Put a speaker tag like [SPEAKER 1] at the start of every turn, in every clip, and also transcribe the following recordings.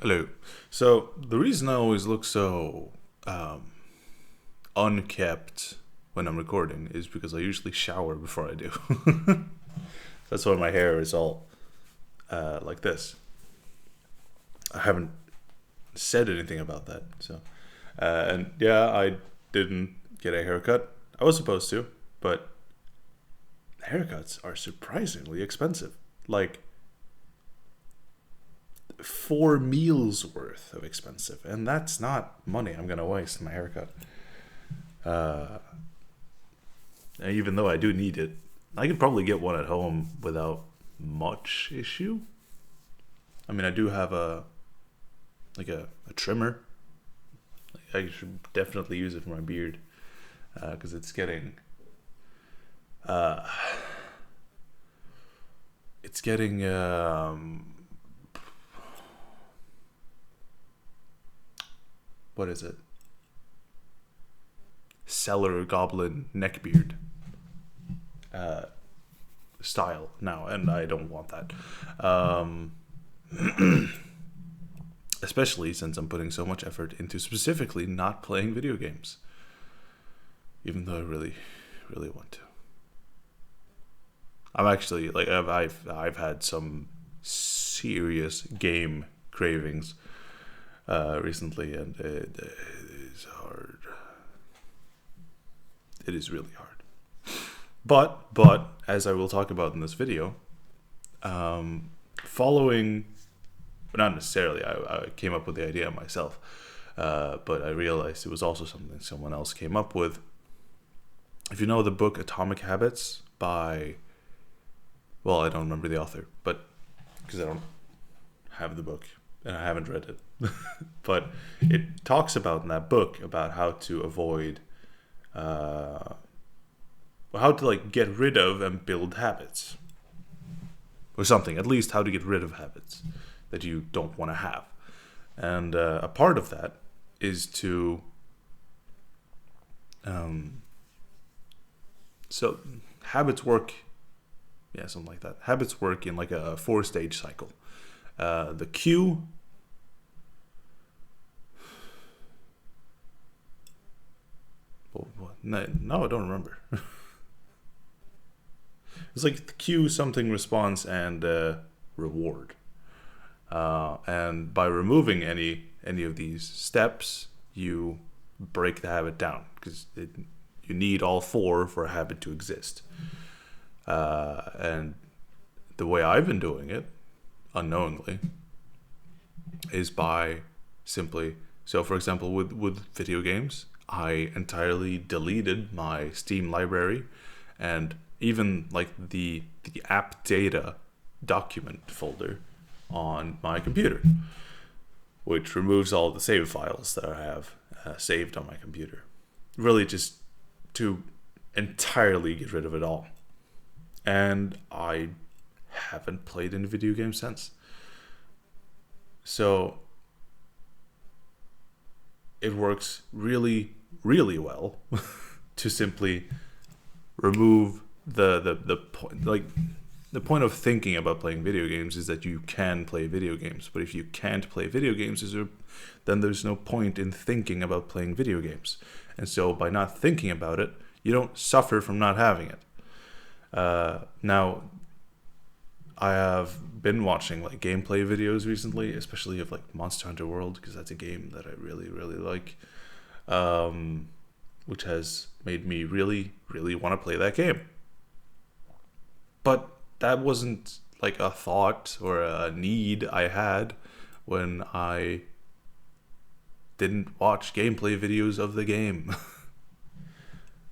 [SPEAKER 1] Hello. So the reason I always look so unkept when I'm recording is because I usually shower before I do. That's why my hair is all like this. I haven't said anything about that. So, and yeah, I didn't get a haircut. I was supposed to, but haircuts are surprisingly expensive. Like 4 meals worth of expensive, and that's not money I'm gonna waste on my haircut. Uh, Even though I do need it, I could probably get one at home without much issue. I mean, I do have a trimmer. I should definitely use it for my beard because uh, it's getting what is it? Cellar goblin neckbeard uh, style now, and I don't want that. Um, Especially since I'm putting so much effort into specifically not playing video games, even though I really, really want to. I'm actually like I've had some serious game cravings recently, and it is hard. It is really hard. But as I will talk about in this video, following, not necessarily, I came up with the idea myself, but I realized it was also something someone else came up with. If you know the book Atomic Habits by, well, I don't remember the author, but because I don't have the book and I haven't read it, but it talks about in that book about how to avoid, how to like get rid of and build habits or something, at least how to get rid of habits that you don't want to have. And a part of that is to, so habits work, yeah, something like that. Habits work in like a 4-stage cycle. The cue, no, I don't remember. It's like the cue, something, response, and reward. And by removing any of these steps, you break the habit down because you need all four for a habit to exist. And the way I've been doing it, unknowingly, is by simply, so for example, with video games, I entirely deleted my Steam library and even like the app data document folder on my computer, which removes all the save files that I have saved on my computer. Really, just to entirely get rid of it all. And I haven't played any video game since. So it works really, really well to simply remove the point. Like, the point of thinking about playing video games is that you can play video games. But if you can't play video games, then there's no point in thinking about playing video games. And so by not thinking about it, you don't suffer from not having it. Now, I have been watching like gameplay videos recently, especially of like Monster Hunter World, because that's a game that I really, really like, which has made me really, really want to play that game. But that wasn't like a thought or a need I had when I didn't watch gameplay videos of the game.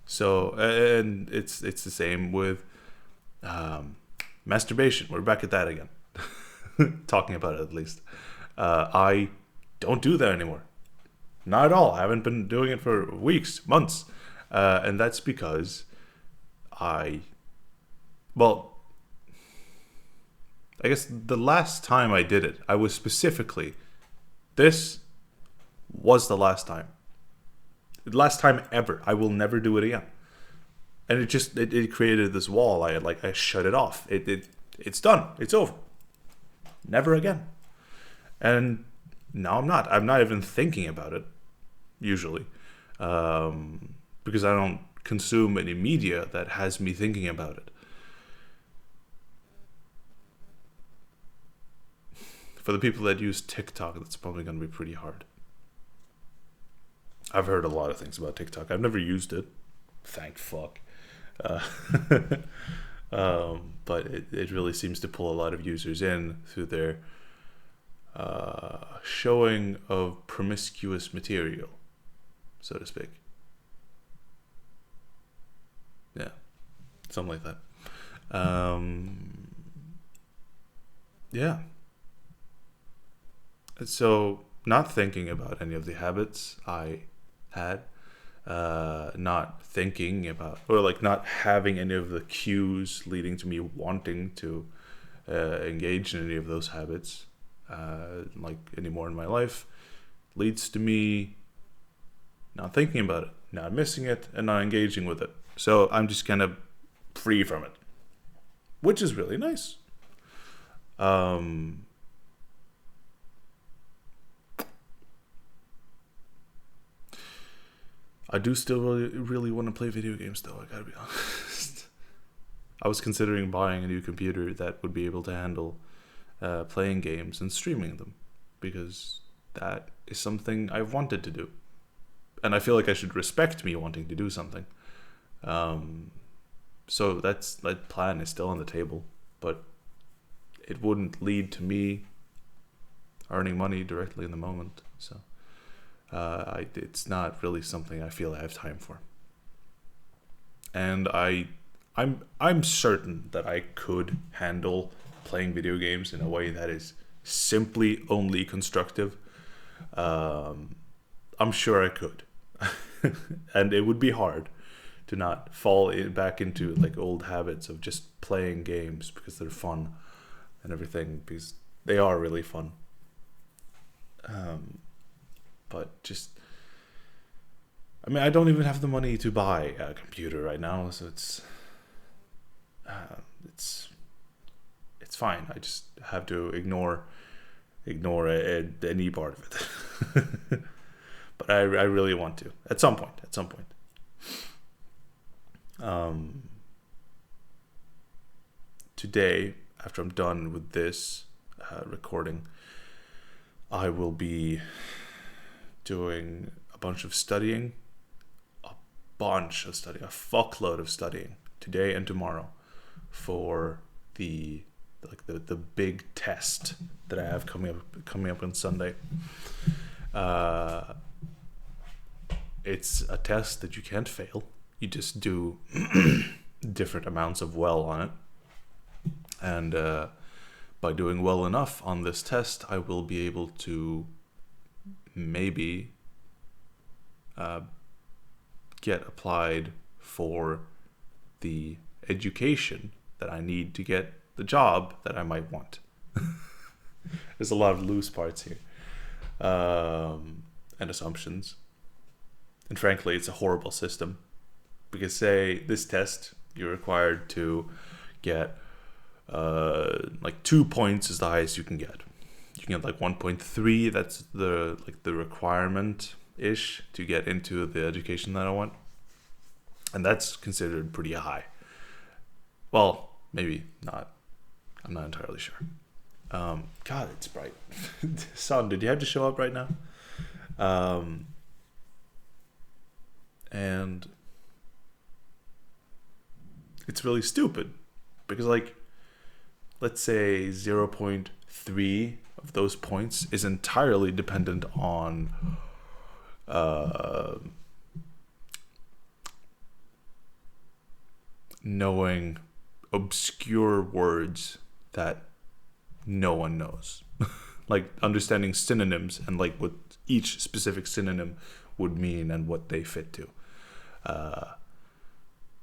[SPEAKER 1] So, and it's the same with masturbation. We're back at that again. Talking about it, at least. I don't do that anymore. Not at all. I haven't been doing it for weeks, months. And that's because well, I guess the last time I did it, I was specifically, this was the last time. The last time ever. I will never do it again. And it created this wall. I shut it off. It's done. It's over. Never again. And Now I'm not. I'm not even thinking about it usually, because I don't consume any media that has me thinking about it. For the people that use TikTok, that's probably going to be pretty hard. I've heard a lot of things about TikTok. I've never used it. Thank fuck. Uh, but it really seems to pull a lot of users in through their showing of promiscuous material, so to speak. Yeah, something like that. Yeah. So, not thinking about any of the habits I had, not thinking about, or like not having any of the cues leading to me wanting to engage in any of those habits, like anymore in my life, leads to me not thinking about it, not missing it, and not engaging with it. So I'm just kind of free from it, which is really nice. I do still really want to play video games, though. I gotta be honest. I was considering buying a new computer that would be able to handle playing games and streaming them, because that is something I've wanted to do, and I feel like I should respect me wanting to do something. So that plan is still on the table, but it wouldn't lead to me earning money directly in the moment. So it's not really something I feel I have time for. And I'm certain that I could handle playing video games in a way that is simply only constructive. I'm sure I could, and it would be hard to not fall back into like old habits of just playing games because they're fun and everything, because they are really fun. But just, I mean, I don't even have the money to buy a computer right now, so it's fine. I just have to ignore any part of it. But I really want to at some point. Today, after I'm done with this recording, I will be doing a fuckload of studying today and tomorrow for the big test that I have coming up on Sunday. It's a test that you can't fail. You just do different amounts of well on it, and by doing well enough on this test, I will be able to maybe get applied for the education that I need to get the job that I might want. There's a lot of loose parts here, and assumptions. And frankly, it's a horrible system. Because say this test, you're required to get like 2 points is the highest you can get. You can get like 1.3. That's the requirement ish to get into the education that I want, and that's considered pretty high. Well, maybe not. I'm not entirely sure. God, it's bright. Son, did you have to show up right now? And it's really stupid because, like, let's say 0.3 of those points is entirely dependent on knowing obscure words that no one knows. Like understanding synonyms and like what each specific synonym would mean and what they fit to.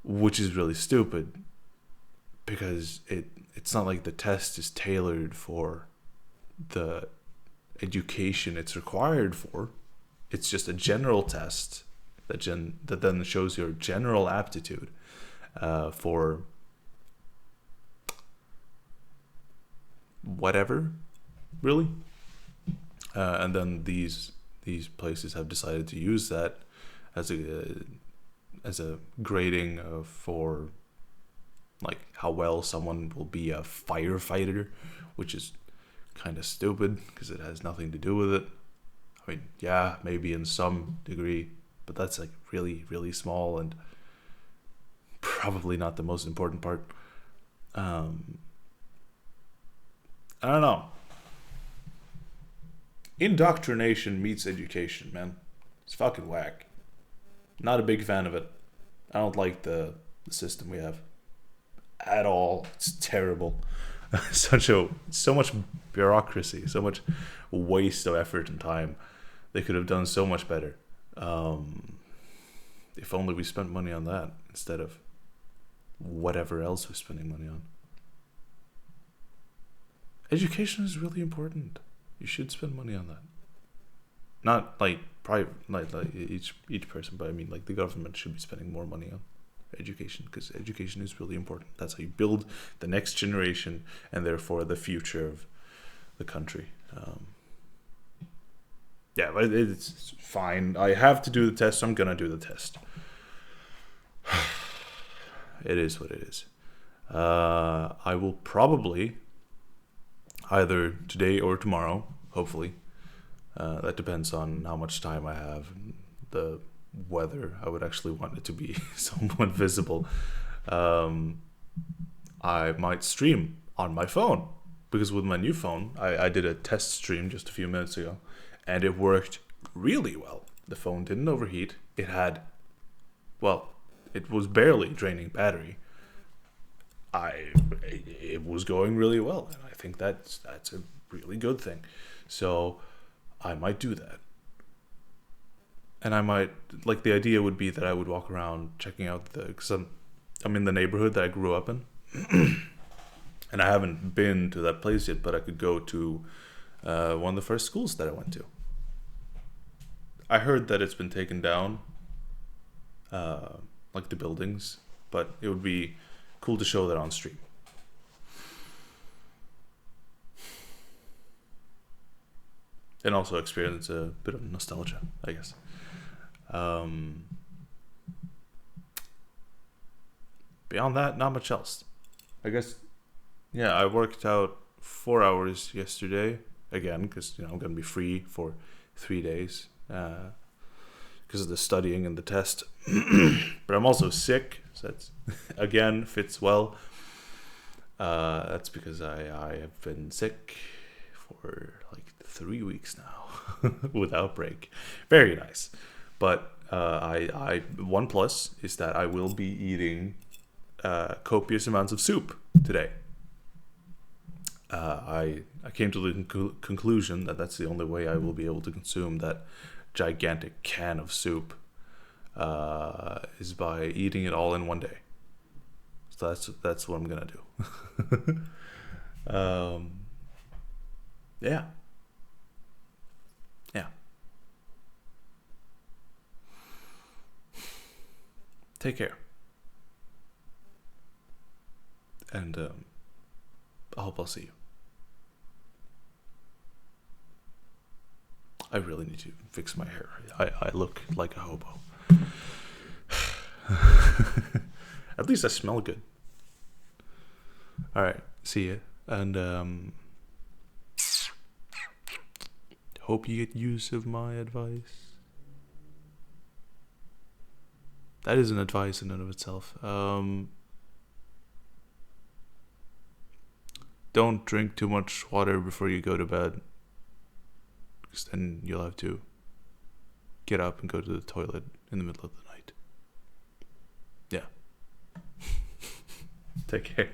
[SPEAKER 1] Which is really stupid because it's not like the test is tailored for the education it's required for. It's just a general test that then shows your general aptitude for whatever, really. and then these places have decided to use that as a grading for like how well someone will be a firefighter, which is kind of stupid because it has nothing to do with it. I mean, yeah, maybe in some degree, but that's like really, really small and probably not the most important part. I don't know. Indoctrination meets education, man. It's fucking whack. Not a big fan of it. I don't like the system we have at all. It's terrible. So much bureaucracy, so much waste of effort and time. They could have done so much better. If only we spent money on that instead of whatever else we're spending money on. Education is really important. You should spend money on that. Not like private, like each person, but I mean like the government should be spending more money on education, because education is really important. That's how you build the next generation and therefore the future of the country. Yeah, but it's fine. I have to do the test, so I'm gonna do the test. It is what it is. I will probably either today or tomorrow, hopefully. That depends on how much time I have, the weather. I would actually want it to be somewhat visible. I might stream on my phone, because with my new phone, I did a test stream just a few minutes ago, and it worked really well. The phone didn't overheat. It had, well, it was barely draining battery. It was going really well, and I think that's a really good thing. So I might do that. And I might, like, the idea would be that I would walk around checking out because I'm in the neighborhood that I grew up in. And I haven't been to that place yet, but I could go to one of the first schools that I went to. I heard that it's been taken down, like the buildings, but it would be cool to show that on stream. And also experience a bit of nostalgia, I guess. Beyond that, not much else. I guess, yeah, I worked out 4 hours yesterday, again, because, I'm going to be free for 3 days, because of the studying and the test. But I'm also sick, so that's, again, fits well. That's because I have been sick for like 3 weeks now without break. Very nice. But one plus is that I will be eating copious amounts of soup today. I came to the conclusion that that's the only way I will be able to consume that gigantic can of soup, is by eating it all in one day. So that's what I'm gonna do. Yeah. Take care. And I hope I'll see you. I really need to fix my hair. I look like a hobo. At least I smell good. Alright, see ya. And hope you get use of my advice. That is an advice in and of itself. Don't drink too much water before you go to bed, because then you'll have to get up and go to the toilet in the middle of the night. Yeah. Take care.